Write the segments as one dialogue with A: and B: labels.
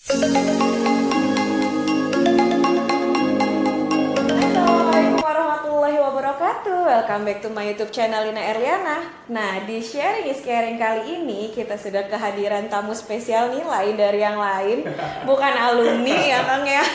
A: Assalamualaikum warahmatullahi wabarakatuh. Welcome back to my YouTube channel Lina Erliana. Nah, di Sharing is Caring kali ini kita sudah kehadiran tamu spesial nih, lain dari yang lain. Bukan alumni ya Kang ya.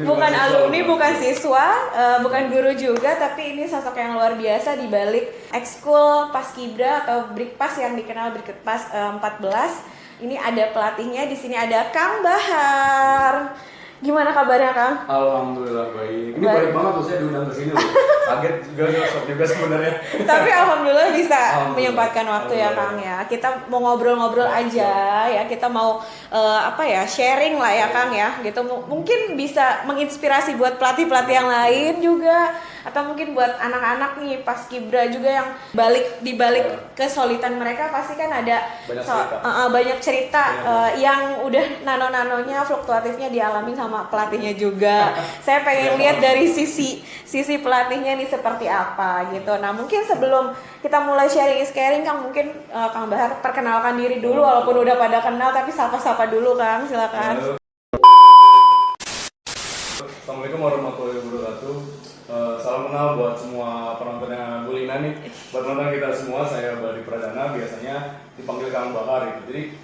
A: Bukan alumni, bukan siswa, bukan guru juga, tapi ini sosok yang luar biasa di balik ekskul Paskibra atau Brikpas yang dikenal Brikpas 14. Ini ada pelatihnya, di sini ada Kang Bahar. Gimana kabarnya Kang?
B: Alhamdulillah baik. Ini baik banget tuh saya diundang ke sini loh. Kaget juga shock juga sebenarnya.
A: Tapi alhamdulillah bisa menyempatkan waktu ya Kang ya. Kita mau ngobrol-ngobrol aja ya. Kita mau sharing lah ya Kang ya. Gitu mungkin bisa menginspirasi buat pelatih-pelatih yang lain juga, atau mungkin buat anak-anak nih Paskibra juga yang di balik kesulitan mereka pasti kan ada banyak cerita yang udah nano-nanonya fluktuatifnya dialami sama pelatihnya juga. Saya pengen lihat dari sisi pelatihnya nih seperti apa gitu. Nah, mungkin sebelum kita mulai sharing is caring Kang, mungkin Kang Bahar perkenalkan diri dulu, walaupun udah pada kenal tapi sapa-sapa dulu Kang, silakan.
B: Assalamualaikum warahmatullahi wabarakatuh. Salam kenal buat semua penonton yang Bu Lina nih. Buat penonton kita semua, saya Bari Pradana, biasanya dipanggil Kang Bahar gitu. Jadi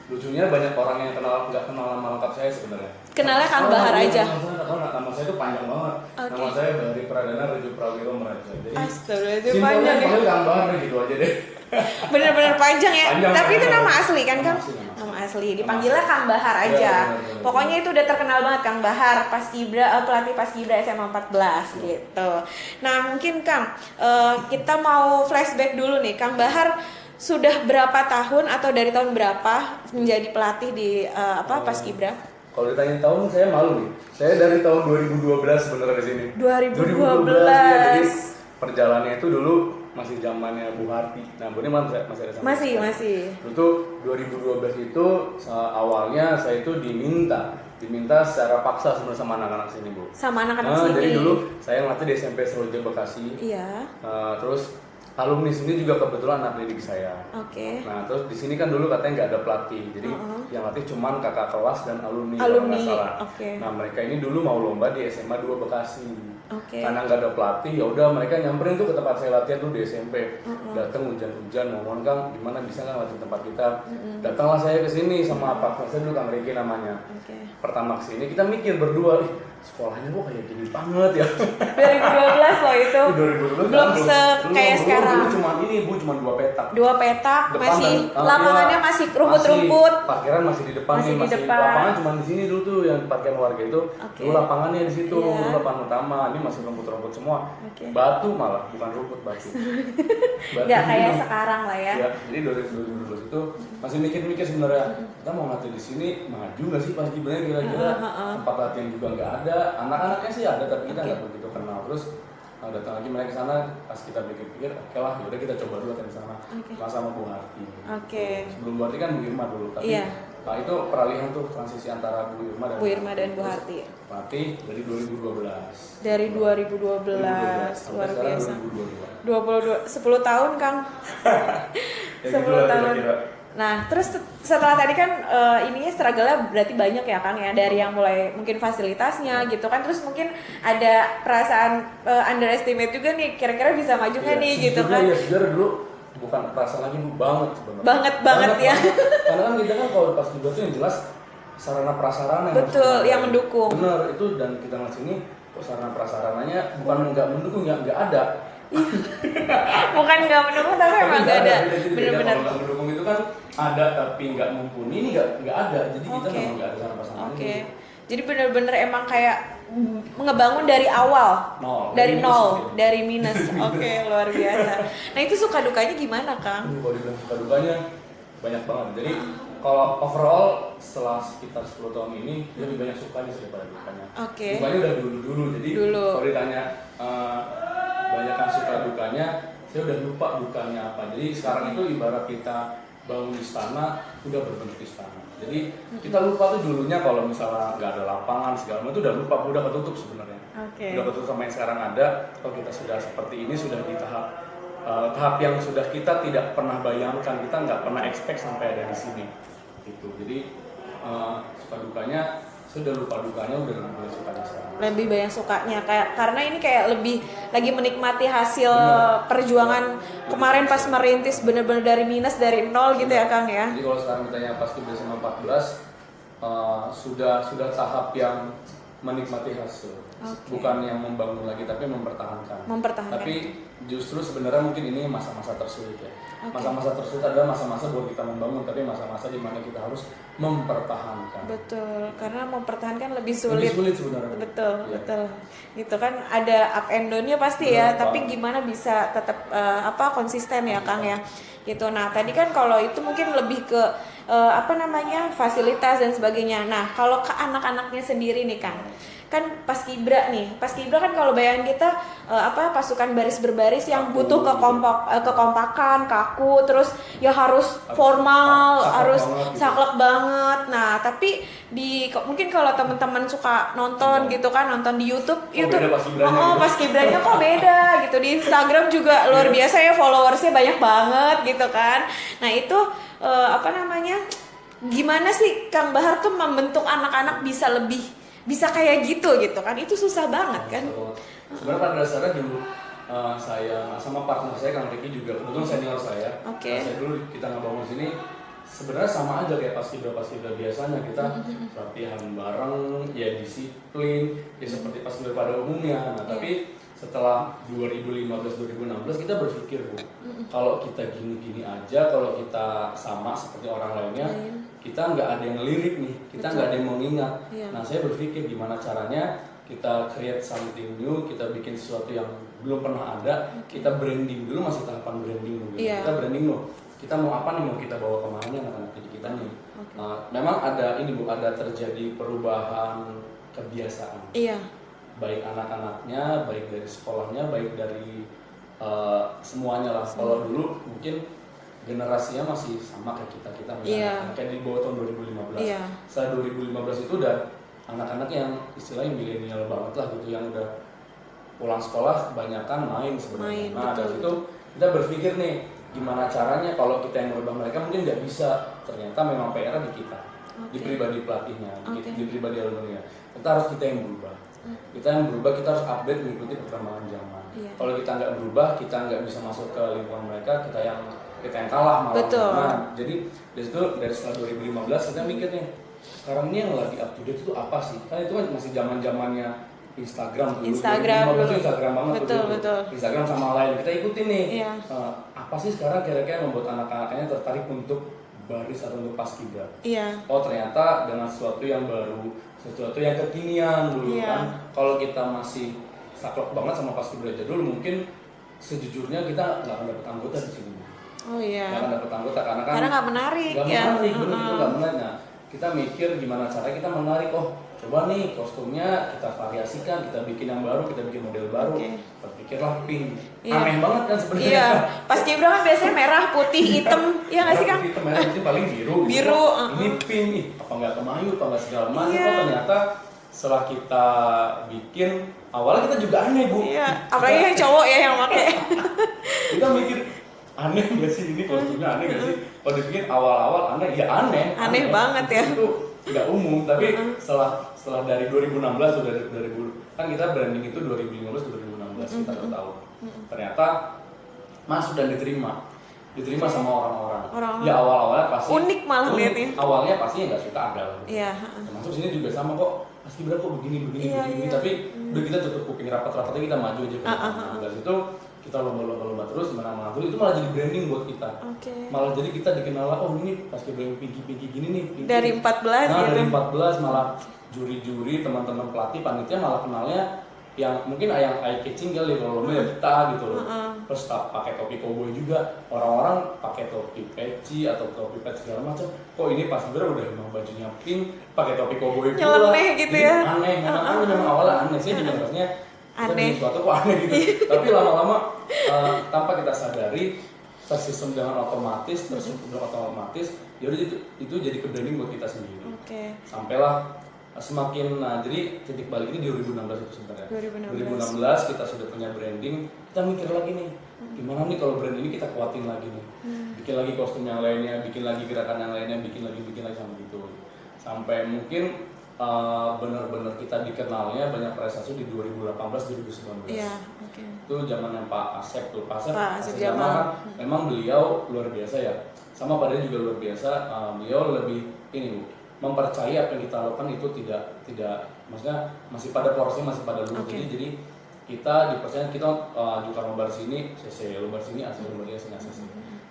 B: lucunya banyak orang yang nggak kenal nama lengkap saya sebenarnya.
A: Kenalnya Kang Bahar aja.
B: Nama saya itu panjang banget. Okay. Nama saya Bari Pradana Rejo Prawiro Meraja. Jadi
A: Astagfirullah, panjang ya.
B: Panggil Kang Bahar gitu aja deh.
A: Bener-bener panjang ya.
B: Panjang,
A: tapi itu
B: panjang.
A: nama asli kan Kang? Nama asli. Dipanggilnya Kang Bahar aja.
B: Ya, bener.
A: Pokoknya itu udah terkenal banget Kang Bahar, pelatih Paskibra SMA 14 gitu. Nah, mungkin Kang, kita mau flashback dulu nih. Kang Bahar sudah berapa tahun atau dari tahun berapa menjadi pelatih di Paskibra?
B: Kalau ditanya tahun saya malu nih. Saya dari tahun 2012 sebenarnya di sini.
A: 2012.
B: Ya, jadi perjalanannya itu dulu masih zamannya Bu Harti. Nah, Bu ini masih ada sama.
A: Masih.
B: Itu 2012 itu awalnya saya itu diminta secara paksa sebenarnya sama anak-anak sini, Bu.
A: Sama anak-anak sini.
B: Jadi dulu saya ngelatih di SMP Seroja Bekasi.
A: Iya.
B: Terus alumni sini juga kebetulan anak didik saya.
A: Oke.
B: Nah, terus di sini kan dulu katanya nggak ada pelatih, jadi yang latih cuman kakak kelas dan alumni.
A: Alumni.
B: Nah, mereka ini dulu mau lomba di SMA 2 Bekasi. Karena nggak ada pelatih, ya udah mereka nyamperin tuh ke tempat saya latihan tuh di SMP. Datang hujan-hujan, ngomong Kang, gimana bisa nggak latih tempat kita? Datanglah saya ke sini sama partner saya dulu Kang Riki namanya. Pertama kesini kita mikir berdua, sekolahnya kok kayak gini banget ya.
A: 2012 loh itu.
B: 2012
A: belum kayak sekarang.
B: Dulu cuma 2 petak.
A: 2 petak,
B: Depan
A: masih
B: dan,
A: lapangannya masih rumput-rumput.
B: Parkiran masih di depan
A: Masih
B: nih,
A: di depan.
B: lapangan cuma di sini dulu tuh yang parkiran warga itu. Dulu lapangannya di situ, dulu lapangan utama. Ini masih rumput-rumput semua. Batu malah, bukan rumput, batu.
A: Nggak kayak sekarang lah ya.
B: Ya, jadi 2012 itu masih mikir-mikir sebenarnya kita mau ngelatih di sini maju nggak sih pas gimana kira-kira tempat latihan juga nggak ada, anak-anaknya sih ada tapi kita nggak begitu kenal. Terus datang lagi mereka ke sana, pas kita pikir-pikir oke lah yaudah kita coba dulu latihan di sana sama Bu Harti. Sebelum Bu Harti kan Bu Irma dulu, tapi nah itu peralihan tuh transisi antara Bu Irma dan Bu Harti. Pelatih dari 2012.
A: Dari 2012 luar biasa. 10 tahun Kang. 10 tahun.
B: Kira-kira.
A: Nah, terus setelah tadi kan ininya struggle-nya berarti banyak ya Kang ya, dari yang mulai mungkin fasilitasnya gitu kan, terus mungkin ada perasaan underestimate juga nih, kira-kira bisa maju nggak nih gitu kan?
B: Iya, sejarah dulu bukan perasaan lagi Bu, banget sebenarnya.
A: Banget ya.
B: Karena kan kita kan kalau pas juga tuh yang jelas sarana prasarana
A: yang mendukung.
B: Bener itu, dan kita ngasih ini kok sarana prasarananya bukan nggak mendukung, nggak ada.
A: Bukan nggak mendukung tapi emang nggak ada. Bener-bener.
B: Kalau nggak mendukung itu kan ada tapi nggak mumpuni, ini nggak ada. Jadi kita memang nggak ada sarana prasarana.
A: Jadi bener-bener emang kayak ngebangun dari awal, dari minus. Luar biasa. Nah itu suka dukanya gimana Kang?
B: Kalau dibilang suka dukanya banyak banget. Jadi kalau overall setelah sekitar 10 tahun ini lebih banyak sukanya daripada dukanya. Dukanya udah dulu. Jadi kalau ditanya banyak yang suka dukanya, saya udah lupa dukanya apa. Jadi sekarang itu ibarat kita bangun istana, udah berbentuk istana. Jadi kita lupa tuh dulunya kalau misalnya nggak ada lapangan segala macam itu udah lupa, udah ketutup sebenarnya. Udah ketutup sama yang sekarang ada. Kalau kita sudah seperti ini, sudah di tahap yang sudah kita tidak pernah bayangkan, kita nggak pernah expect sampai ada di sini. Gitu. Jadi suka dukanya, sudah lupa dukanya, udah lebih banyak sukanya sekarang.
A: Lebih banyak sukanya karena ini kayak lebih lagi menikmati hasil perjuangan kemarin pas merintis bener-bener dari minus, dari nol gitu ya Kang ya.
B: Jadi kalau sekarang ditanya pas kita SMA 14 sudah tahap yang menikmati hasil, bukan yang membangun lagi tapi mempertahankan. Tapi justru sebenarnya mungkin ini masa-masa tersulit ya. Masa-masa tersulit adalah masa-masa buat kita membangun, tapi masa-masa di mana kita harus mempertahankan.
A: Betul, karena mempertahankan lebih sulit.
B: Lebih sulit sebenarnya.
A: Betul, betul. Gitu kan ada up and down-nya pasti ya, tapi gimana bisa tetap konsisten ya Kang ya. Gitu. Nah, tadi kan kalau itu mungkin lebih ke fasilitas dan sebagainya. Nah, kalau ke anak-anaknya sendiri nih Kang, kan Paskibra kan kalau bayangan kita pasukan baris berbaris yang butuh kekompakan, kaku, terus ya harus formal, harus saklek banget. Nah, tapi mungkin kalau teman-teman suka nonton gitu kan, nonton di YouTube Paskibranya kok beda gitu. Di Instagram juga luar biasa ya, followersnya banyak banget gitu kan. Nah, itu gimana sih Kang Bahar tuh membentuk anak-anak bisa kayak gitu kan, itu susah banget kan.
B: Sebenarnya pada dasarnya dulu saya sama partner saya Kang Riki juga kebetulan senior saya. Saya dulu kita ngebangun sini sebenarnya sama aja kayak paskibra biasanya, kita latihan bareng, ya disiplin, ya seperti paskibra pada umumnya. Nah, tapi setelah 2015-2016 kita berpikir, Bu, kalau kita gini-gini aja, kalau kita sama seperti orang lainnya, kita nggak ada yang ngelirik nih, kita nggak ada yang mengingat. Nah, saya berpikir gimana caranya kita create something new, kita bikin sesuatu yang belum pernah ada, kita branding dulu, masih tahapan branding dulu. Kita branding dulu, kita mau apa nih, mau kita bawa kemana nih anak-anak didik kita nih. Memang ada ini, Bu, ada terjadi perubahan kebiasaan. Baik anak-anaknya, baik dari sekolahnya, baik dari semuanya lah. Kalau dulu mungkin generasinya masih sama kayak kita misalnya, kayak di bawah tahun 2015. Setelah 2015 itu udah anak-anak yang istilahnya milenial banget lah gitu, yang udah pulang sekolah kebanyakan main sebenarnya. Nah, dari situ kita berpikir nih, gimana caranya kalau kita yang merubah mereka, mungkin nggak bisa. Ternyata memang PR di kita, di pribadi pelatihnya, di pribadi alumni. Kita harus kita yang berubah. Kita yang berubah, kita harus update mengikuti perkembangan zaman. Kalau kita nggak berubah, kita nggak bisa masuk ke lingkungan mereka, kita yang kalah malah. Nah, jadi dari setelah 2015 kita mikir nih, sekarang ini yang lagi up to date itu apa sih? Kan itu kan masih zaman-zamannya Instagram dulu. Instagram banget. Betul. Instagram sama lain, kita ikutin nih. Apa sih sekarang kira-kira membuat anak-anaknya tertarik untuk baris atau untuk paskibra? Oh, ternyata dengan sesuatu yang baru, sesuatu yang kekinian dulu kan. Kalau kita masih saklek banget sama paskibra jadul, mungkin sejujurnya kita nggak akan dapat anggota di sini. Nggak akan dapat anggota karena nggak menarik. Nggak menarik. Nah, kita mikir gimana cara kita menarik. Oh, coba nih kostumnya kita variasikan, kita bikin yang baru, kita bikin model baru. Berpikirlah pink. Aneh banget kan sebenarnya.
A: Paskibra kan biasanya merah, putih, hitam. Iya nggak sih Kang?
B: Hitam, merah, putih, paling biru. Ini pink nih. Apa nggak kemayu, apa nggak segala macam. Kok ternyata setelah kita bikin, awalnya kita juga aneh, Bu.
A: Apalagi yang cowok ya yang pakai.
B: Kita mikir, aneh nggak sih ini kostumnya, aneh nggak sih? Kalau dipikir awal-awal aneh, ya aneh
A: banget ya.
B: Itu nggak umum, tapi setelah dari 2016 udah dari kan kita branding itu 2015-2016 kita tahu. Ternyata masuk dan diterima sama orang-orang. Ya awal-awalnya pasti
A: unik malah lihatnya.
B: Awalnya pasti nggak suka ada. Masuk sini juga sama kok. Paskibra kok begini, tapi udah kita tutup kuping, rapat-rapatnya kita maju aja. Dari situ kita lomba terus, menang terus, itu malah jadi branding buat kita. Malah jadi kita dikenal, oh ini paskibra yang pinky gini nih. Pinky.
A: Dari 14 gitu.
B: Dari 14 malah juri-juri, teman-teman pelatih, panitia malah kenalnya yang mungkin yang eye catching kali kalau lomba ya kita gitu loh. Terus pakai topi cowboy juga, orang-orang pakai topi peci atau topi peci segala macam. Kok ini paskibra udah memang bajunya pink, pakai topi cowboy pula.
A: Nyeleneh gitu ya.
B: Aneh, memang awalnya aneh sih juga rasanya. Aneh. Sesuatu kok aneh gitu. Tapi lama-lama tanpa kita sadari, tersistem dengan otomatis, terstruktur otomatis, jadi itu jadi branding buat kita sendiri. Sampailah semakin, jadi titik balik ini di 2016 itu sebenarnya. 2016 kita sudah punya branding, kita mikir lagi nih, gimana nih kalau brand ini kita kuatin lagi nih, bikin lagi kostum yang lainnya, bikin lagi gerakan yang lainnya, bikin lagi sama gitu. sampai mungkin benar-benar kita dikenalnya banyak prestasi di 2018-2019.
A: Iya, oke.
B: Itu zamannya Pak Asep tuh. Pak Asep
A: Jamal
B: kan memang beliau luar biasa ya. Sama padanya juga luar biasa. Beliau lebih ini Bu, mempercayai apa yang kita lakukan itu tidak maksudnya masih pada porosnya, masih pada luas. Jadi kita dipercaya, kita juga lomba sini, CC lomba sini, ACC lomba sini, ACC.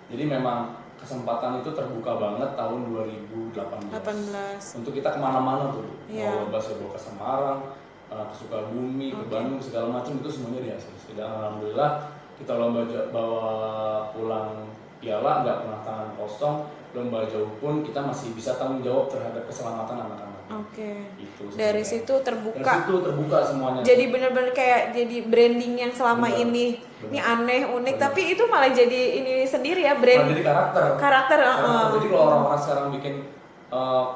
B: Jadi memang kesempatan itu terbuka banget tahun 2018 untuk kita kemana-mana tuh. Mau lomba saya bawa ke Semarang, ke Sukabumi, ke Bandung, segala macam itu semuanya di ACC. Dan alhamdulillah kita lomba bawa pulang piala, nggak pernah tangan kosong. Lomba jauh pun kita masih bisa tanggung jawab terhadap keselamatan anak-anak. Gitu,
A: dari situ terbuka.
B: Dari situ terbuka semuanya.
A: Jadi benar-benar kayak jadi branding yang selama ini aneh, unik, tapi itu malah jadi ini sendiri ya, brand.
B: Malah jadi karakter. Jadi kalau orang-orang sekarang bikin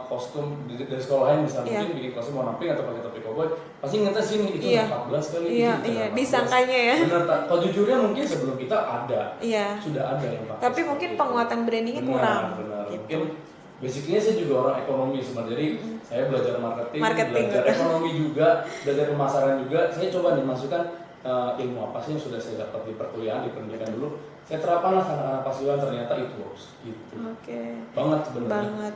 B: kostum dari sekolah lain misalnya mungkin bikin kostum warna pink atau pakai topi cowboy, pasti ingetnya sini itu 14 kali.
A: Iya, disangkanya ya.
B: Benar, kalau jujurnya mungkin sebelum kita ada. Sudah ada yang pakai.
A: Tapi mungkin penguatan brandingnya kurang.
B: Benar. Gitu. Mungkin basicnya saya juga orang ekonomi sebenarnya, jadi saya belajar marketing, belajar ekonomi juga, belajar pemasaran juga. Saya coba nih masukkan ilmu apa sih yang sudah saya dapat di perkuliahan, di pendidikan dulu. Saya terapkan lah anak-anak pasukan, ternyata itu works gitu. Banget sebenarnya.
A: Banget.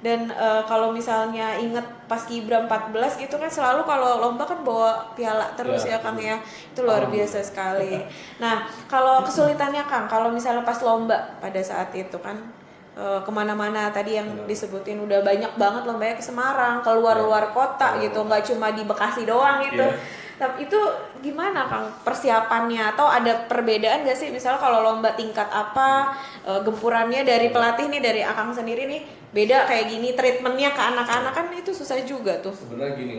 A: Dan kalau misalnya inget pas Kibra 14 gitu kan selalu kalau lomba kan bawa piala terus ya Kang ya. Itu luar biasa sekali. Nah, kalau kesulitannya Kang, kalau misalnya pas lomba pada saat itu kan kemana-mana tadi yang disebutin udah banyak banget lombanya ke Semarang, ke luar kota gitu, nggak cuma di Bekasi doang gitu. Tapi itu gimana Kang persiapannya, atau ada perbedaan nggak sih misalnya kalau lomba tingkat apa, gempurannya dari pelatih nih, dari Akang sendiri nih beda kayak gini, treatmentnya ke anak-anak kan itu susah juga tuh.
B: Sebenarnya gini,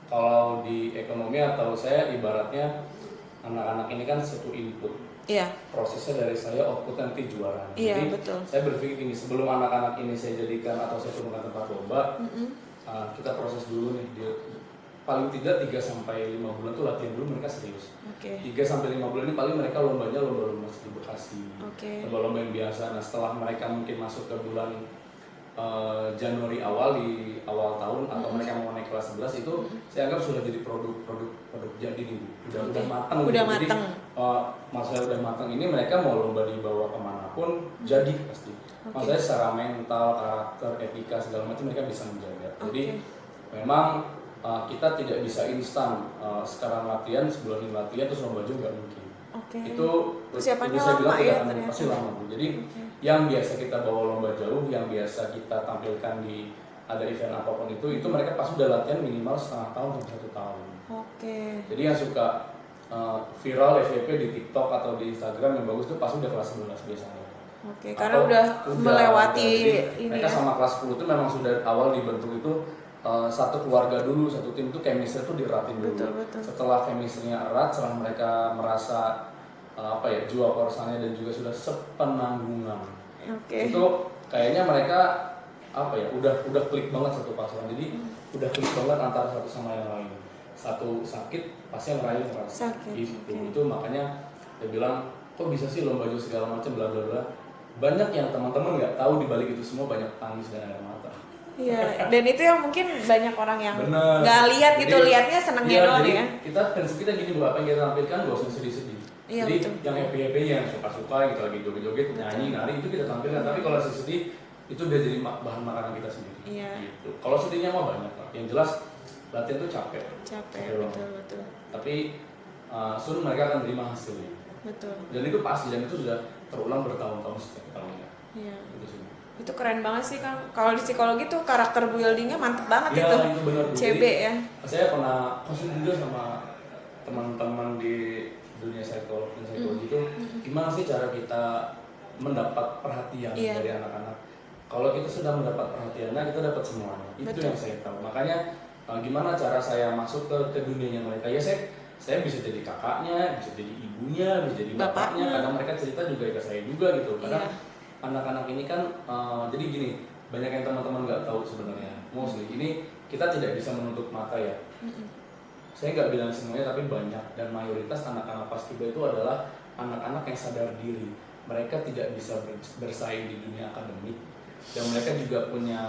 B: kalau di ekonomi atau saya ibaratnya anak-anak ini kan satu input. Prosesnya dari saya, output nanti juara. Jadi betul. Saya berpikir gini, sebelum anak-anak ini saya jadikan atau saya turunkan tempat lomba, kita proses dulu nih. Paling tidak 3-5 bulan tuh latihan dulu, mereka serius. 3-5 bulan ini paling mereka lombanya lomba-lomba di Bekasi, lomba-lomba yang biasa. Nah setelah mereka mungkin masuk ke bulan Januari di awal tahun atau mereka mau naik kelas 11 itu saya anggap sudah jadi produk jadi nih, udah matang. Jadi masalah udah matang ini mereka mau lomba dibawa kemanapun jadi pasti. Maksudnya secara mental, karakter, etika segala macam mereka bisa menjaga. Jadi memang kita tidak bisa instan sekarang latihan, sebulan ini latihan terus lomba juga nggak mungkin. Itu
A: persiapannya
B: saya bilang tidak akan
A: ternyata.
B: pasti lama. Jadi yang biasa kita bawa lomba jauh, yang biasa kita tampilkan di ada event apapun itu mereka pasti udah latihan minimal setengah tahun sampai 1 tahun. Jadi yang suka viral FYP di TikTok atau di Instagram yang bagus itu pasti udah kelas 11 biasanya.
A: Karena udah melewati ini
B: mereka sama kelas 10 itu memang sudah awal dibentuk itu satu keluarga dulu, satu tim itu chemistry itu diratin dulu.
A: Betul.
B: Setelah chemistry-nya erat, setelah mereka merasa jiwa korsannya dan juga sudah sepenanggungan. Itu kayaknya mereka udah klik banget satu pasukan. Jadi udah klik banget antara satu sama yang lain. Satu sakit pasti yang lain merasa. Itu makanya dia bilang kok bisa sih lomba jauh segala macam bla bla bla. Banyak yang teman-teman nggak tahu di balik itu semua banyak tangis dan air mata.
A: Dan itu yang mungkin banyak orang yang nggak lihat gitu, lihatnya senangnya doang ya.
B: Prinsip kita gini, apa yang kita tampilkan gak usah sedih-sedih. Jadi yang happy-happy, yang suka-suka gitu, lagi joget-joget, nyanyi, nari itu kita tampilkan. Tapi kalau sedih itu udah jadi bahan makanan kita sendiri. Gitu. Kalau sedihnya mah banyak lah. Yang jelas latihan tuh capek.
A: Betul.
B: Tapi soon mereka akan terima hasilnya. Dan itu pasti, dan itu sudah terulang bertahun-tahun setiap tahunnya. Itu sih.
A: Itu keren banget sih Kang. Kalau di psikologi tuh karakter buildingnya mantep banget
B: itu benar.
A: CB ya.
B: Saya pernah konsul juga sama teman-teman di dunia psikologi itu gimana sih cara kita mendapat perhatian dari anak-anak. Kalau kita sudah mendapat perhatiannya, kita dapat semuanya. Itu yang saya tahu. Makanya gimana cara saya masuk ke dunianya mereka. Ya saya bisa jadi kakaknya, bisa jadi ibunya, bisa jadi bapaknya. Kadang mereka cerita juga ke saya juga gitu. Karena anak-anak ini kan jadi gini, banyak yang teman-teman nggak tahu sebenarnya. Mostly ini kita tidak bisa menutup mata ya. Saya nggak bilang semuanya, tapi banyak dan mayoritas anak-anak Paskibra itu adalah anak-anak yang sadar diri. Mereka tidak bisa bersaing di dunia akademik. dan mereka juga punya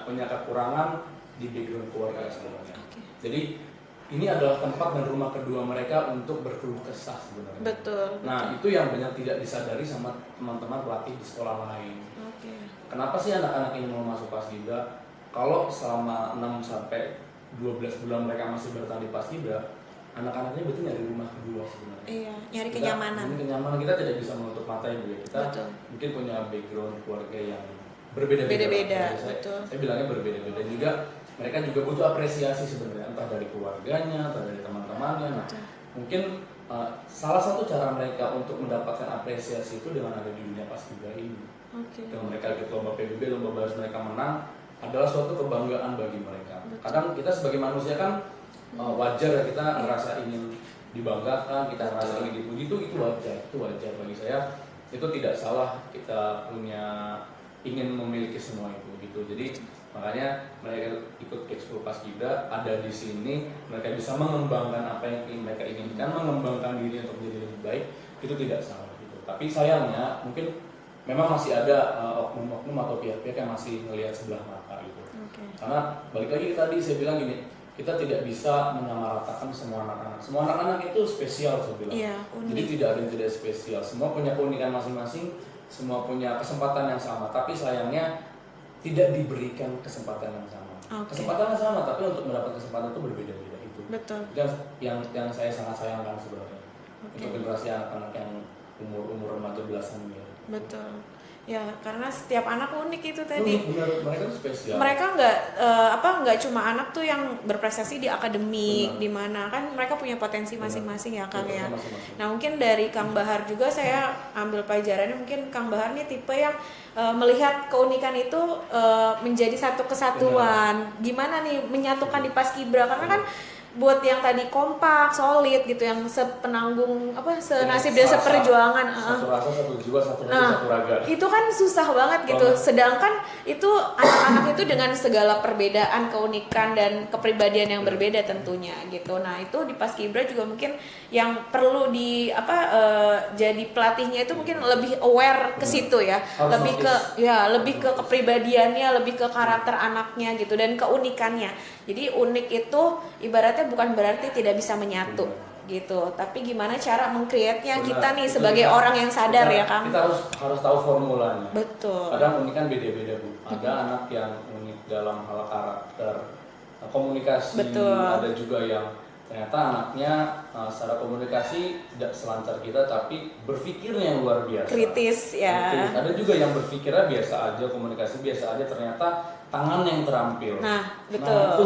B: punya kekurangan di background keluarga sebenarnya. Jadi ini adalah tempat dan rumah kedua mereka untuk berkeluh kesah sebenarnya.
A: Betul.
B: Nah, itu yang banyak tidak disadari sama teman-teman pelatih di sekolah lain. Kenapa sih anak-anak ini mau masuk Paskibra? Kalau selama 6 sampai 12 bulan mereka masih bertahan di Paskibra, anak-anaknya betul nyari rumah kedua sebenarnya.
A: Iya, nyari kenyamanan.
B: Kenyamanan kita tidak bisa menutup mata ya, Bu. Kita mungkin punya background keluarga yang berbeda-beda. Saya bilangnya berbeda-beda juga. Mereka juga butuh apresiasi sebenarnya, entah dari keluarganya, entah dari teman-temannya. Nah, mungkin salah satu cara mereka untuk mendapatkan apresiasi itu dengan ada di dunia Paskibra ini. Dengan mereka ikut lomba PBB, lomba baris mereka menang adalah suatu kebanggaan bagi mereka. Kadang kita sebagai manusia kan wajar ya kita merasa ingin dibanggakan, kita merasa ingin dipuji, itu wajar bagi saya. Itu tidak salah, kita punya ingin memiliki semua itu gitu. Jadi makanya mereka ikut Ekskul Paskibra ada di sini, mereka bisa mengembangkan apa yang mereka inginkan, mengembangkan diri untuk menjadi lebih baik, itu tidak salah gitu. Tapi sayangnya mungkin memang masih ada oknum-oknum atau pihak-pihak yang masih melihat sebelah mata gitu. Karena balik lagi tadi saya bilang gini, kita tidak bisa menyamaratakan semua anak-anak. Semua anak-anak itu spesial saya bilang. Jadi tidak ada yang tidak spesial. Semua punya keunikan masing-masing, semua punya kesempatan yang sama. Tapi sayangnya tidak diberikan kesempatan yang sama. Kesempatan yang sama, tapi untuk mendapat kesempatan itu berbeda-beda itu.
A: Betul.
B: Yang saya sangat sayangkan sebenarnya. Untuk generasi anak-anak yang umur remaja belasan ini.
A: Betul. Ya, karena setiap anak unik itu tadi.
B: Benar, mereka tuh spesial.
A: Mereka nggak cuma anak tuh yang berprestasi di akademik, di mana kan mereka punya potensi masing-masing ya Kang ya. Nah, mungkin dari Kang Bahar juga saya ambil pelajarannya, mungkin Kang Bahar nih tipe yang melihat keunikan itu menjadi satu kesatuan. Gimana nih menyatukan di Paskibra, karena kan buat yang tadi kompak, solid gitu, yang sepenanggung senasib dan seperjuangan,
B: satu rasa, satu jiwa, satu hati, satu raga.
A: Itu kan susah banget gitu. Sedangkan itu anak-anak itu dengan segala perbedaan, keunikan dan kepribadian yang berbeda tentunya gitu. Nah, itu di Paskibra juga mungkin yang perlu jadi pelatihnya itu mungkin lebih aware ke situ ya. Lebih ke kepribadiannya, lebih ke karakter anaknya gitu dan keunikannya. Jadi unik itu ibaratnya bukan berarti tidak bisa menyatu gitu, tapi gimana cara meng-create-nya kita nih sebagai orang yang sadar ya Kang.
B: Kita harus tahu formulanya.
A: Betul.
B: Kadang unik kan beda-beda Bu. Ada anak yang unik dalam hal karakter, komunikasi.
A: Betul.
B: Ada juga yang ternyata anaknya secara komunikasi tidak selancar kita, tapi berpikirnya yang luar biasa.
A: Kritis ya.
B: Kritis. Ada juga yang berpikirnya biasa aja, komunikasi biasa aja, ternyata tangan yang terampil.
A: Nah, betul.
B: Nah,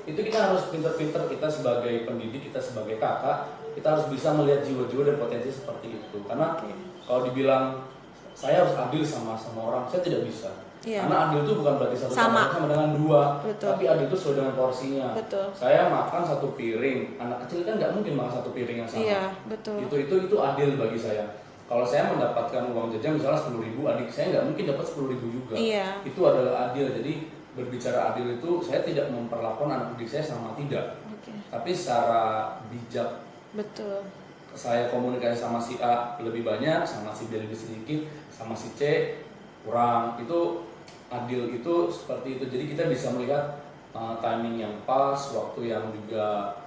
B: itu kita harus pinter-pinter, kita sebagai pendidik, kita sebagai kakak, kita harus bisa melihat jiwa-jiwa dan potensi seperti itu. Karena kalau dibilang saya harus adil sama orang, saya tidak bisa. Karena adil itu bukan berarti satu sama dengan dua. Betul. Tapi adil itu sesuai dengan porsinya.
A: Betul.
B: Saya makan satu piring, anak kecil kan nggak mungkin makan satu piring yang sama.
A: Iya, betul.
B: Itu adil bagi saya. Kalau saya mendapatkan uang jajan misalnya 10.000, adik saya nggak mungkin dapat 10.000 juga.
A: Iya.
B: Itu adalah adil. Jadi berbicara adil itu saya tidak memperlakukan anak didik saya sama tidak. Tapi secara bijak.
A: Betul.
B: Saya komunikasi sama si A lebih banyak, sama si B lebih sedikit, sama si C kurang. Itu adil itu seperti itu. Jadi kita bisa melihat timing yang pas, waktu yang juga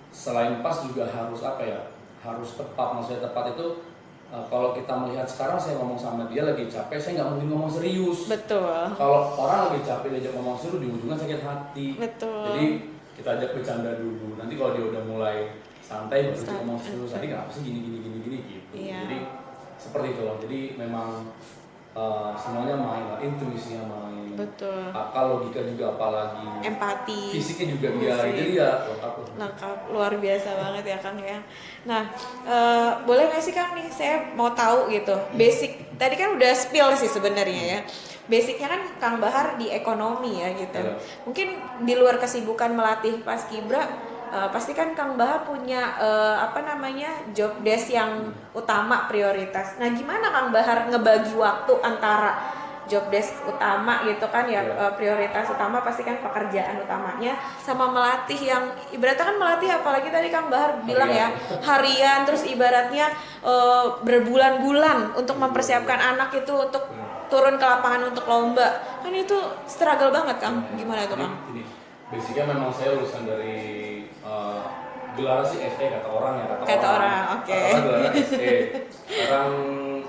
B: selain pas juga harus harus tepat. Maksudnya tepat itu kalau kita melihat sekarang saya ngomong sama dia lagi capek, saya nggak mungkin ngomong serius.
A: Betul.
B: Kalau orang lagi capek diajak ngomong serius, di ujungnya sakit hati.
A: Betul.
B: Jadi kita ajak bercanda dulu. Nanti kalau dia udah mulai santai baru kita ngomong serius. Tadi kenapa sih gini gitu.
A: Iya.
B: Jadi seperti itu loh. Jadi memang semuanya main lah, intuisinya main.
A: Betul.
B: Akal, logika juga apalagi.
A: Empati.
B: Fisiknya juga dia. Jadi ya
A: lengkap, luar biasa banget ya Kang ya. Nah, boleh nggak sih Kang nih, saya mau tahu gitu. Basic tadi kan udah spill sih sebenarnya ya. Basicnya kan Kang Bahar di ekonomi ya gitu. Mungkin di luar kesibukan melatih Paskibra, pasti kan Kang Bahar punya job desk yang utama, prioritas. Nah, gimana Kang Bahar ngebagi waktu antara job desk utama gitu kan ya, prioritas utama pasti kan pekerjaan utamanya, sama melatih yang ibaratnya kan melatih, apalagi tadi Kang Bahar bilang ya harian, terus ibaratnya berbulan-bulan untuk mempersiapkan anak itu untuk turun ke lapangan untuk lomba, kan itu struggle banget Kang. Gimana itu Kang?
B: Ini basicnya memang saya lulusan dari gelar sih SE kata orang ya,
A: kata orang. Oke.
B: Gelar SE. Sekarang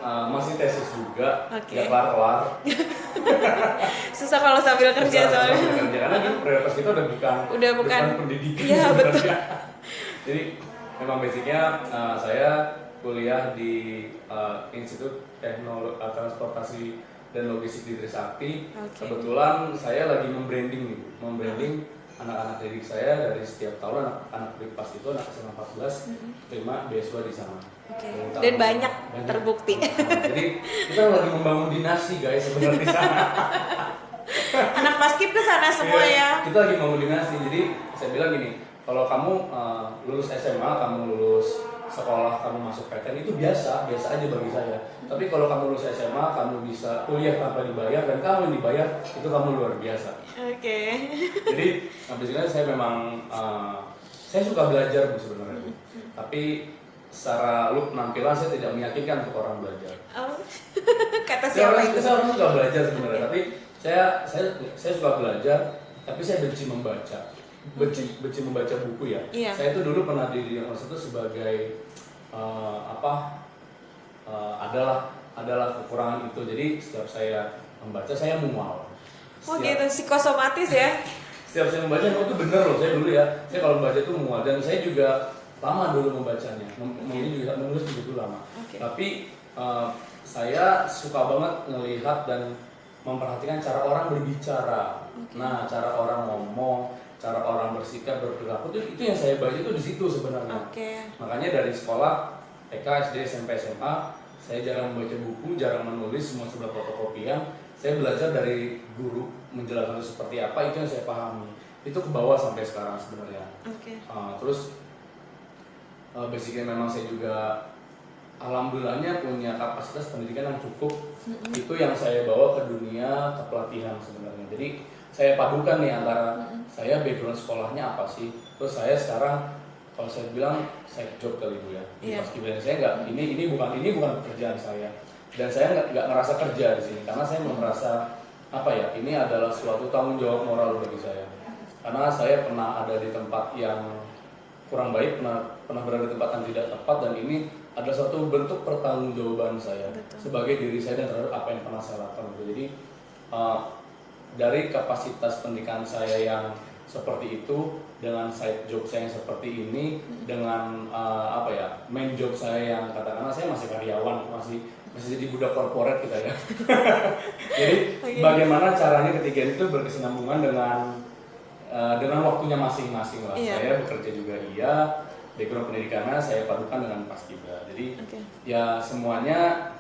B: masih tesis juga, ya kelar.
A: Susah kalau sambil kerja soalnya.
B: Karena kan prioritas kita udah bukan pendidikan.
A: Iya betul.
B: Jadi memang basicnya saya kuliah di Institut Teknologi Transportasi dan Logistik di Trisakti. Kebetulan saya lagi membranding anak-anak didik saya dari setiap tahun anak Pripas itu anak SMA 14 terima beasiswa di sana.
A: Dan banyak terbukti.
B: Jadi kita lagi membangun dinasti guys sebenarnya di sana.
A: Anak Paskib ke sana semua ya.
B: Kita lagi membangun dinasti. Jadi saya bilang gini, kalau kamu lulus SMA, kamu lulus sekolah, kamu masuk PTN itu biasa aja bagi saya. Tapi kalau kamu lulus SMA, kamu bisa kuliah tanpa dibayar dan kamu yang dibayar, itu kamu luar biasa. Jadi basically saya memang saya suka belajar Bu sebenarnya. Tapi secara look penampilan saya tidak meyakinkan untuk orang belajar.
A: Kata siapa itu?
B: Saya orang suka belajar sebenarnya, tapi saya suka belajar, tapi saya benci membaca. Benci membaca buku ya. Saya itu dulu pernah didiagnosa itu sebagai adalah kekurangan itu. Jadi setiap saya membaca saya mual.
A: Gitu psikosomatis ya.
B: Setiap saya membaca itu bener loh, saya dulu ya. Saya kalau membaca itu mual dan saya juga lama dulu membacanya. Menulis juga lama. Tapi saya suka banget melihat dan memperhatikan cara orang berbicara. Nah, cara orang ngomong, cara orang bersikap, berperilaku itu yang saya baca itu di situ sebenarnya. Makanya dari sekolah TK, SD, SMP, SMA saya jarang membaca buku, jarang menulis, semua sudah fotokopian. Saya belajar dari guru menjelaskan itu seperti apa, itu yang saya pahami. Itu ke bawah sampai sekarang sebenarnya. Terus basicnya memang saya juga alhamdulillahnya punya kapasitas pendidikan yang cukup. Itu yang saya bawa ke dunia kepelatihan sebenarnya. Jadi saya padukan nih antara saya background sekolahnya apa sih, terus saya sekarang kalau saya bilang side job kali Bu ya. Paskibra saya nggak, ini bukan pekerjaan saya dan saya nggak ngerasa kerja di sini karena saya merasa ini adalah suatu tanggung jawab moral bagi saya karena saya pernah ada di tempat yang kurang baik, pernah berada di tempat yang tidak tepat dan ini adalah suatu bentuk pertanggungjawaban saya sebagai diri saya dan terhadap apa yang pernah saya lakukan. Jadi dari kapasitas pendidikan saya yang seperti itu dengan side job saya yang seperti ini dengan main job saya yang katakanlah saya masih karyawan, masih jadi budak korporat kita ya. Jadi bagaimana caranya ketika itu berkesinambungan dengan waktunya masing-masing lah. Saya bekerja juga background pendidikannya saya padukan dengan Paskibra. Jadi ya semuanya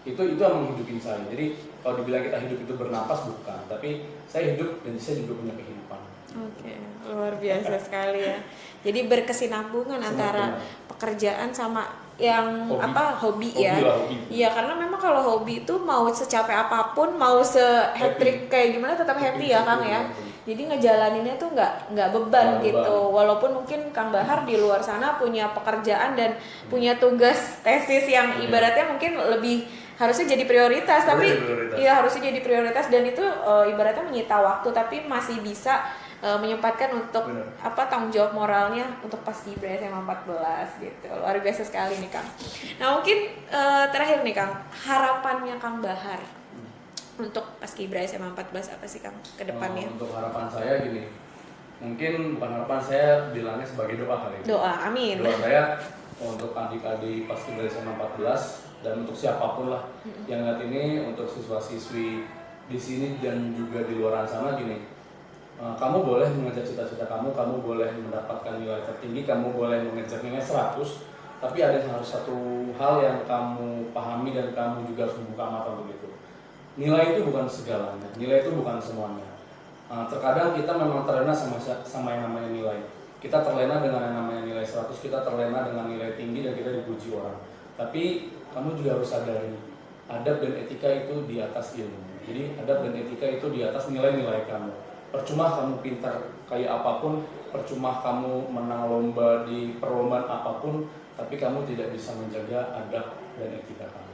B: itu yang menghidupin saya. Jadi kalau dibilang kita hidup itu bernapas bukan, tapi saya hidup dan saya juga punya kehidupan.
A: Luar biasa sekali ya. Jadi berkesinambungan antara pekerjaan sama yang hobi ya. Iya, karena memang kalau hobi itu mau secapek apapun, mau se-hat-trick kayak gimana tetap happy ya Kang ya. Jadi ngejalaninnya tuh nggak beban gitu. Walaupun mungkin Kang Bahar di luar sana punya pekerjaan dan punya tugas tesis yang ibaratnya mungkin lebih harusnya jadi prioritas, tapi iya harusnya jadi prioritas dan itu ibaratnya menyita waktu tapi masih bisa menyempatkan untuk tanggung jawab moralnya untuk Paskibra SMA 14 gitu. Luar biasa sekali nih Kang. Nah mungkin terakhir nih Kang, harapannya Kang Bahar untuk Paskibra SMA 14 apa sih Kang ke depannya?
B: Untuk harapan saya gini, mungkin bukan harapan saya bilangnya sebagai doa kali ini.
A: Doa, amin.
B: Doa saya untuk adik-adik Paskibra SMA 14 dan untuk siapapun lah yang lihat ini, untuk siswa-siswi di sini dan juga di luar sana gini. Kamu boleh mengejar cita-cita kamu boleh mendapatkan nilai tertinggi, kamu boleh mengejar nilai 100, tapi ada satu hal yang kamu pahami dan kamu juga harus membuka mata begitu. Nilai itu bukan segalanya, nilai itu bukan semuanya. Terkadang kita memang terlena sama yang namanya nilai. Kita terlena dengan yang namanya nilai 100, kita terlena dengan nilai tinggi dan kita dipuji orang. Tapi kamu juga harus sadari, adab dan etika itu di atas ilmu. Jadi adab dan etika itu di atas nilai-nilai kamu. Percuma kamu pintar kayak apapun, percuma kamu menang lomba di perlombaan apapun, tapi kamu tidak bisa menjaga adab dan etika kamu.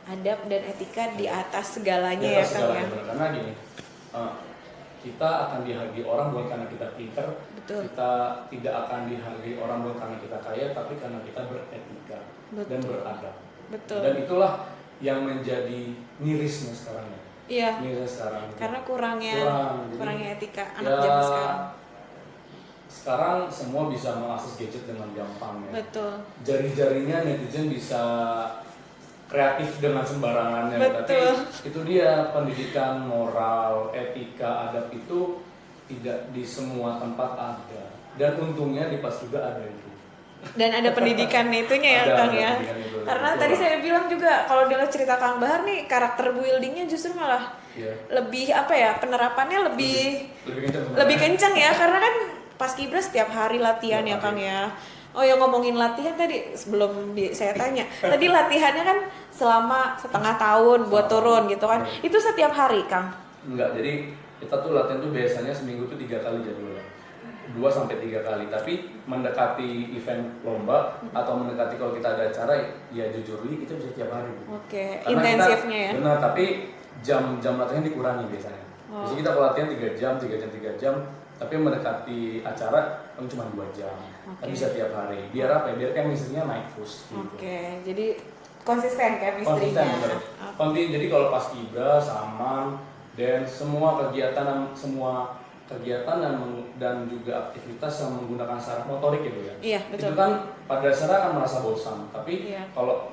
A: adab dan etika di atas segalanya,
B: di atas
A: ya Kang ya.
B: Karena gini, kita akan dihargai orang bukan karena kita pintar, kita tidak akan dihargai orang bukan karena kita kaya, tapi karena kita beretika dan beradab. Dan itulah yang menjadi mirisnya sekarang ya.
A: Iya.
B: Mirisnya sekarang.
A: Karena kurangnya etika anak zaman sekarang.
B: Sekarang semua bisa mengakses gadget dengan gampang ya.
A: Betul.
B: Jari-jarinya netizen bisa kreatif dengan sembarangannya. Tapi itu dia, pendidikan moral, etika, adab itu tidak di semua tempat ada. Dan untungnya di PAS juga ada itu.
A: Dan ada pendidikan itunya ya Kang ya. Karena tadi saya bilang juga kalau dengar cerita Kang Bahar nih, karakter buildingnya justru malah lebih penerapannya lebih kencang ya, karena kan Paskibra setiap hari latihan ya Kang ya. Oh ya, ngomongin latihan tadi sebelum saya tanya, tadi latihannya kan selama setengah tahun buat turun gitu kan, itu setiap hari Kang?
B: Enggak, jadi kita tuh latihan tuh biasanya seminggu tuh 3 kali jadwalnya, 2-3 kali. Tapi mendekati event lomba atau mendekati kalau kita ada acara, ya jujur kita bisa tiap hari.
A: Oke, intensifnya ya.
B: Benar, tapi jam latihan dikurangi biasanya. Jadi kita latihan 3 jam, tapi mendekati acara cuma 2 jam. Tapi bisa tiap hari. Biar apa ya? Biar chemistry-nya naik terus gitu.
A: Oke, jadi konsisten chemistry-nya.
B: Konsisten. Jadi kalau Paskibra, Saman, dan semua kegiatan dan juga aktivitas yang menggunakan saraf motorik gitu ya.
A: Iya, betul.
B: Itu kan pada dasarnya akan merasa bosan, tapi kalau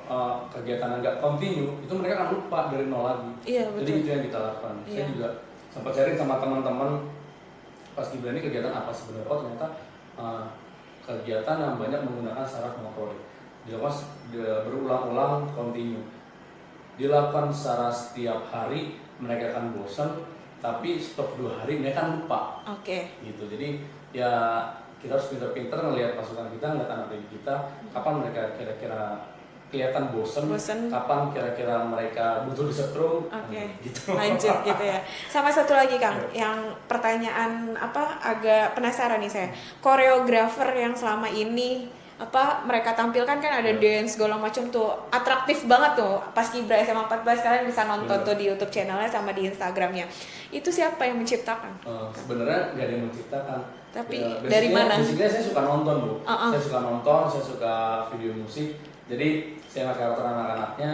B: kegiatan nggak continue, itu mereka akan lupa dari nol lagi.
A: Iya, betul.
B: Jadi itu yang kita lakukan. Saya juga sempat sharing sama teman-teman Paskibra ini kegiatan apa sebenarnya. Oh ternyata kegiatan yang banyak menggunakan saraf motorik. Dilakukan berulang-ulang, continue. Dilakukan secara setiap hari, mereka akan bosan, tapi stop 2 hari mereka kan lupa. Gitu. Jadi ya kita harus pintar-pintar ngelihat pasukan kita, ngelihat anak didik kita, kapan mereka kira-kira kelihatan bosen, kapan kira-kira mereka butuh disetrum.
A: Gitu. Lanjut gitu ya. Sama satu lagi Kang, yang pertanyaan agak penasaran nih saya. Koreografer yang selama ini mereka tampilkan kan ada dance segala macam tuh, atraktif banget tuh. Paskibra SMA 14 kalian bisa nonton tuh di YouTube channelnya sama di Instagramnya. Itu siapa yang menciptakan?
B: Sebenarnya nggak ada yang menciptakan.
A: Tapi dari mana?
B: Basically saya suka nonton Bu. Saya suka nonton, saya suka video musik. Jadi saya nggak karakter anak-anaknya.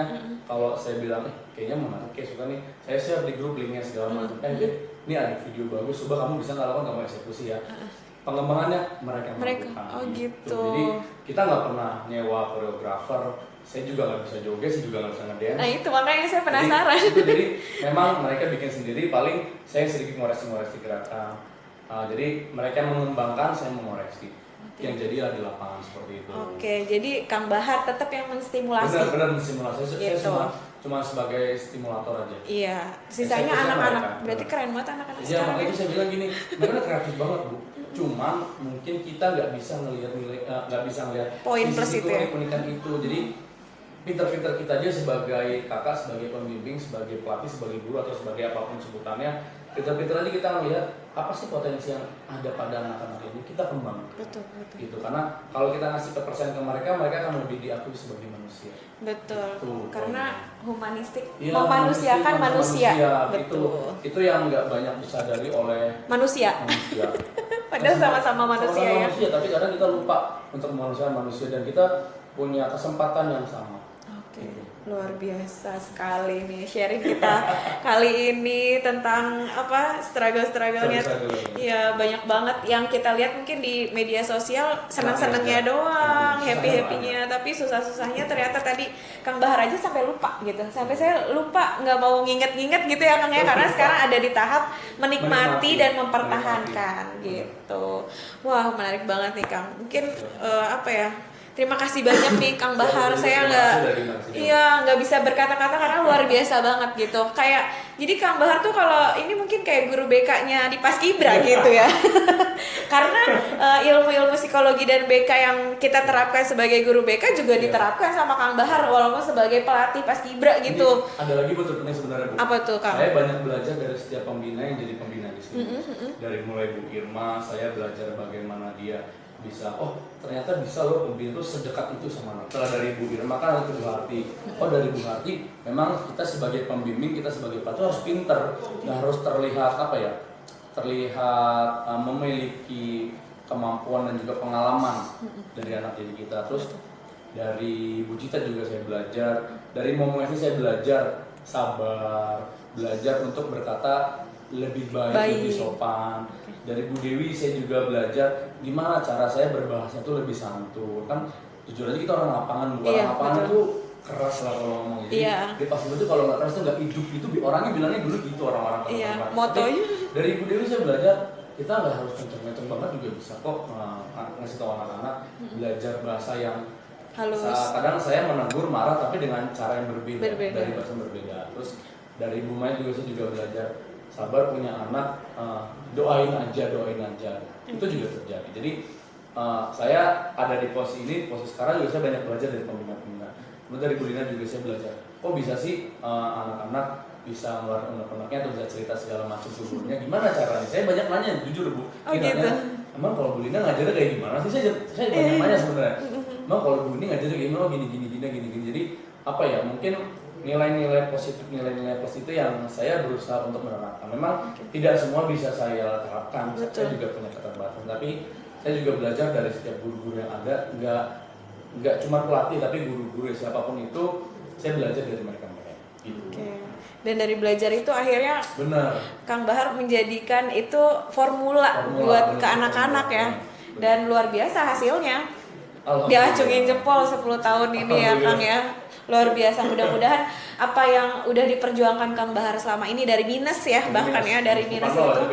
B: Kalau saya bilang kayaknya menarik, kayak suka nih, saya share di grup linknya segala macam. Ini ada video bagus, coba kamu bisa ngelakukan, kamu eksekusi ya. Pengembangannya mereka melakukan.
A: Gitu.
B: Jadi kita nggak pernah nyewa koreografer. Saya juga nggak bisa joget, saya juga nggak bisa ngedance.
A: Nah itu makanya saya penasaran.
B: Jadi memang mereka bikin sendiri, paling saya sedikit ngoreksi gerakan. Jadi mereka mengembangkan, saya mengoreksi. Yang jadi di lapangan seperti itu.
A: Jadi Kang Bahar tetap yang menstimulasi.
B: Benar menstimulasi. Saya cuma sebagai stimulator aja.
A: Iya. Sisanya anak-anak. Berarti keren banget anak-anak sekarang.
B: Iya, makanya saya bilang gini, mereka kreatif banget Bu. Cuma mungkin kita nggak bisa ngelihat
A: poin plus itu ya.
B: Keunikan itu. Jadi pinter-pinter kita aja sebagai kakak, sebagai pembimbing, sebagai pelatih, sebagai guru atau sebagai apapun sebutannya, pinter-pinter aja kita melihat apa sih potensi yang ada pada anak-anak ini, kita kembang.
A: Betul.
B: Gitu. Karena kalau kita ngasih kepercayaan ke mereka akan lebih diakui sebagai manusia.
A: Betul. Karena humanistik,
B: memanusiakan
A: manusia.
B: Betul. Itu yang nggak banyak disadari oleh manusia.
A: Padahal sama-sama manusia ya.
B: Tapi kadang kita lupa untuk memanusiakan manusia dan kita punya kesempatan yang sama.
A: Luar biasa sekali nih sharing kita kali ini tentang struggle-nya. Iya, banyak banget yang kita lihat mungkin di media sosial, senang-senangnya doang, happy-happynya, tapi susah-susahnya ternyata tadi Kang Bahar aja sampai lupa gitu. Sampai saya lupa, nggak mau nginget-nginget gitu ya Kang ya, karena sekarang ada di tahap menikmati dan mempertahankan gitu. Wah, menarik banget nih Kang. Mungkin terima kasih banyak nih Kang Bahar. Saya nggak bisa berkata-kata karena luar biasa banget gitu. Jadi Kang Bahar tuh kalau ini mungkin kayak guru BK-nya di Paskibra gitu ya. Karena ilmu-ilmu psikologi dan BK yang kita terapkan sebagai guru BK juga diterapkan sama Kang Bahar walaupun sebagai pelatih Paskibra gitu.
B: Ini ada lagi betul penting sebenarnya Bu.
A: Apa tuh Kang?
B: Saya banyak belajar dari setiap pembina yang jadi pembina di sini. Dari mulai Bu Irma, saya belajar bagaimana dia bisa, oh ternyata bisa loh pembimbing itu sedekat itu sama anak. Setelah dari Bu Irma kan itu Bu Harti. Oh dari Bu Harti, memang kita sebagai pembimbing, kita sebagai pelatih harus pinter, nggak harus terlihat apa ya, terlihat memiliki kemampuan dan juga pengalaman dari anak didik kita. Terus dari Bu Cita juga saya belajar, dari Momo Esi saya belajar sabar, belajar untuk berkata lebih baik, lebih sopan. Dari Bu Dewi saya juga belajar gimana cara saya berbahasa itu lebih santun. Kan jujur aja kita orang lapangan, orang lapangan itu keras lah kalau ngomong. Jadi di pas itu kalau nggak keras itu nggak hidup, itu orangnya bilangnya dulu gitu orang-orang teman-teman.
A: Motonya.
B: Dari Bu Dewi saya belajar kita nggak harus kenceng-kenceng banget juga bisa kok ngasih tahu anak-anak belajar bahasa yang halus. Kadang saya menegur, marah tapi dengan cara yang berbeda. Dari bahasa berbeda. Terus dari Bu Maya juga saya juga belajar sabar, punya anak, doain aja. Itu juga terjadi. Jadi saya ada di posisi ini, posisi sekarang juga saya banyak belajar dari pembina-pembina. Kemudian dari Bu Lina juga saya belajar, kok bisa sih anak-anak bisa ngeluarin unek-uneknya atau bisa cerita segala macam tubuhnya, gimana caranya? Saya banyak nanya, jujur Bu.
A: Gitu.
B: Emang kalau Bu Lina ngajarnya kayak gimana sih? Saya banyak nanya sebenarnya. Emang kalau Bu ini ngajarnya kayak gimana? Gini. Jadi apa ya? Mungkin nilai-nilai positif yang saya berusaha untuk menerapkan. Memang tidak semua bisa saya terapkan. Saya juga punya keterbatasan, tapi saya juga belajar dari setiap guru-guru yang ada. Nggak cuma pelatih, tapi guru-guru siapapun itu saya belajar dari mereka. Gitu.
A: Dan dari belajar itu akhirnya Kang Bahar menjadikan itu formula buat ke anak-anak ya. Dan luar biasa hasilnya. Diacungin jempol 10 tahun ini ya Kang ya. Luar biasa, mudah-mudahan apa yang udah diperjuangkan Kang Bahar selama ini dari minus ya, bahkan ya dari minus itu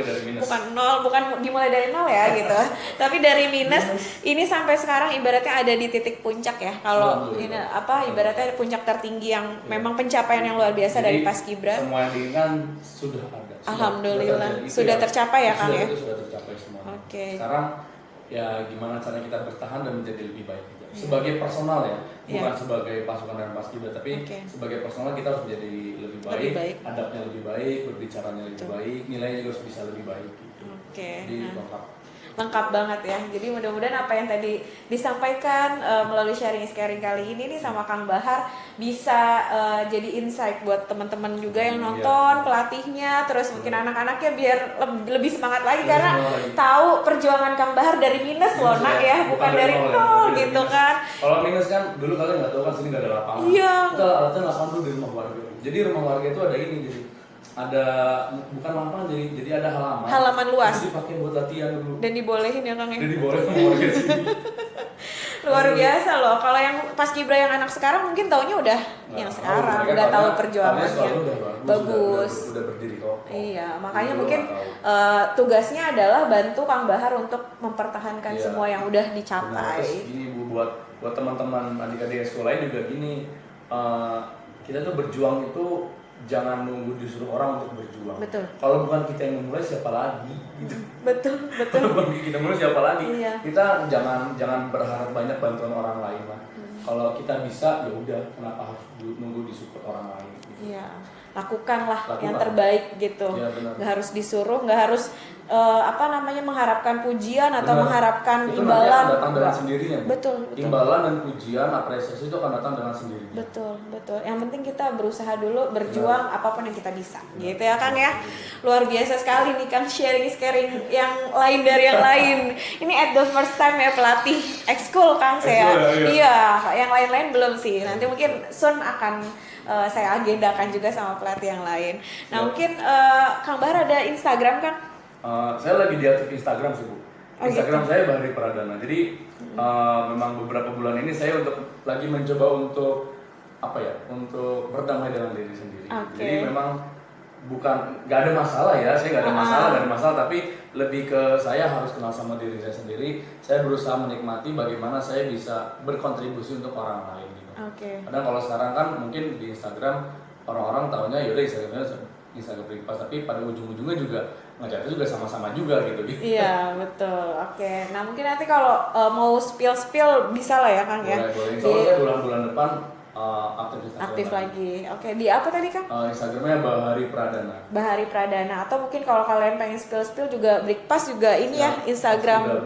A: bukan nol, bukan dimulai dari nol ya gitu, tapi dari minus ini sampai sekarang ibaratnya ada di titik puncak ya. Kalau ini apa ibaratnya puncak tertinggi yang memang pencapaian yang luar biasa dari Paskibra.
B: Semua yang diinginkan sudah ada.
A: Alhamdulillah sudah tercapai ya Kang ya.
B: Sudah tercapai semua. Sekarang ya gimana cara kita bertahan dan menjadi lebih baik. Sebagai personal ya, bukan sebagai pasukan dan Paskibra, tapi sebagai personal kita harus menjadi lebih baik, adabnya lebih baik, berbicaranya lebih baik, nilainya juga harus bisa lebih baik. Jadi
A: lengkap banget ya. Jadi mudah-mudahan apa yang tadi disampaikan melalui sharing kali ini nih sama Kang Bahar bisa jadi insight buat teman-teman juga yang nonton, pelatihnya, terus mungkin anak-anaknya biar lebih semangat lagi karena tahu perjuangan Kang Bahar dari minus loh nak ya, bukan dari nol gitu kan.
B: Kalau minus kan dulu kalian nggak tahu kan sini nggak ada lapangan. Kita alatnya lapangan dulu di rumah warga. Jadi rumah warga itu ada ini jadi ada bukan lapangan jadi ada halaman
A: luas
B: itu dipakai buat latihan dulu
A: dan dibolehin ya Kang ya.
B: Dan dibolehin sama warga sini.
A: Luar biasa loh. Kalau yang Paskibra yang anak sekarang mungkin taunya udah yang sekarang udah tahu perjuangannya bagus.
B: Udah berdiri kok.
A: Iya, makanya mungkin tugasnya adalah bantu Kang Bahar untuk mempertahankan semua yang udah dicapai.
B: Terus gini Bu, buat teman-teman adik-adik sekolah lain juga gini, kita tuh berjuang itu jangan nunggu disuruh orang untuk berjuang.
A: Betul.
B: Kalau bukan kita yang memulai siapa lagi? Gitu.
A: Betul.
B: Kalau bukan kita mulai siapa lagi? Iya. Kita jangan berharap banyak bantuan orang lain lah. Kalau kita bisa ya udah, kenapa harus nunggu disupport orang lain? Gitu.
A: Iya. Lakukanlah yang terbaik gitu.
B: Ya,
A: nggak harus disuruh, nggak harus mengharapkan pujian atau mengharapkan
B: itu
A: imbalan.
B: Itu datang dengan sendirinya.
A: Betul.
B: Imbalan dan pujian, apresiasi itu akan datang dengan sendirinya.
A: Betul. Yang penting kita berusaha dulu, berjuang apapun yang kita bisa. Gitu ya Kang ya. Luar biasa sekali nih Kang sharing yang lain dari yang lain. Ini at the first time ya pelatih ekskul Kang saya. Iya, yang lain-lain belum sih. Nanti mungkin soon akan saya agendakan juga sama pelatih yang lain. Nah mungkin Kang Bahar ada Instagram kan?
B: Saya lagi diaktif Instagram sih Bu. Instagram gitu. Saya Bahri Pradana. Jadi memang beberapa bulan ini saya lagi mencoba untuk untuk berdamai dengan diri sendiri. Jadi memang nggak ada masalah ya, saya nggak ada masalah, tapi lebih ke saya harus kenal sama diri saya sendiri. Saya berusaha menikmati bagaimana saya bisa berkontribusi untuk orang lain. Gitu. Kadang kalau sekarang kan mungkin di Instagram orang-orang taunya yaudah Instagram privasi, tapi pada ujung-ujungnya juga ngechatnya juga sama-sama juga gitu.
A: Iya betul. Nah mungkin nanti kalau mau spill bisa lah ya Kang ya.
B: Boleh. Soalnya bulan-bulan depan
A: aktif lagi. Oke, di apa tadi Kang?
B: Instagramnya Bahari Pradana.
A: Bahari Pradana. Atau mungkin kalau kalian pengen spill juga Breakpass juga ini ya Instagram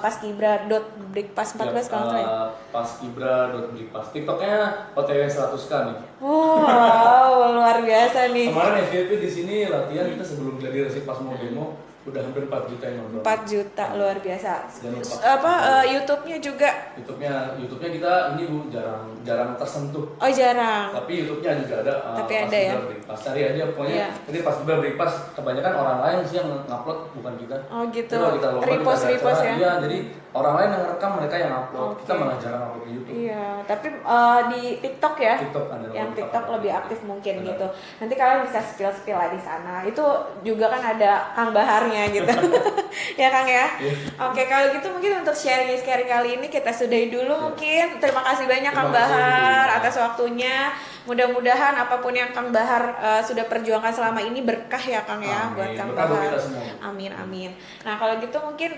A: paskibra.breakpass14 kalau nggak ya.
B: Paskibra.breakpass. TikToknya OTW 100k nih.
A: Wow, luar biasa nih.
B: Kemarin FVP di sini latihan kita sebelum gladi resik pas mau demo udah hampir 4 juta yang nonton.
A: 4 juta luar biasa. YouTube-nya juga.
B: YouTube-nya kita ini Bu jarang tersentuh.
A: Oh, jarang.
B: Tapi YouTube-nya juga ada.
A: Tapi ada ya.
B: Pas cari aja pokoknya. Jadi pas juga Breakpass kebanyakan orang lain sih yang ngupload bukan kita.
A: Oh gitu.
B: Repost
A: ya.
B: Iya, jadi orang lain yang rekam mereka yang upload. Kita malah jarang upload di YouTube.
A: Iya, tapi di TikTok ya.
B: TikTok ada.
A: Yang TikTok lebih aktif mungkin gitu. Nanti kalian bisa spill lah di sana. Itu juga kan ada Kang Baharnya gitu. Ya Kang ya. Oke, kalau gitu mungkin untuk sharing kali ini kita sudahi dulu mungkin. Terima kasih banyak Kang Bahar atas waktunya. Mudah-mudahan apapun yang Kang Bahar sudah perjuangkan selama ini berkah ya Kang ya buat Kang Bahar. Amin amin. Nah, kalau gitu mungkin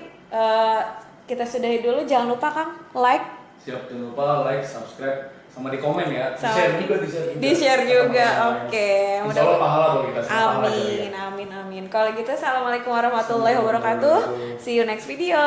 A: kita sudahi dulu. Jangan lupa Kang like.
B: Siap, jangan lupa like, subscribe, sama di komen ya.
A: Di share juga. Oke.
B: Insya Allah pahala buat kita.
A: Amin. Kalau gitu assalamualaikum warahmatullahi wabarakatuh. See you next video.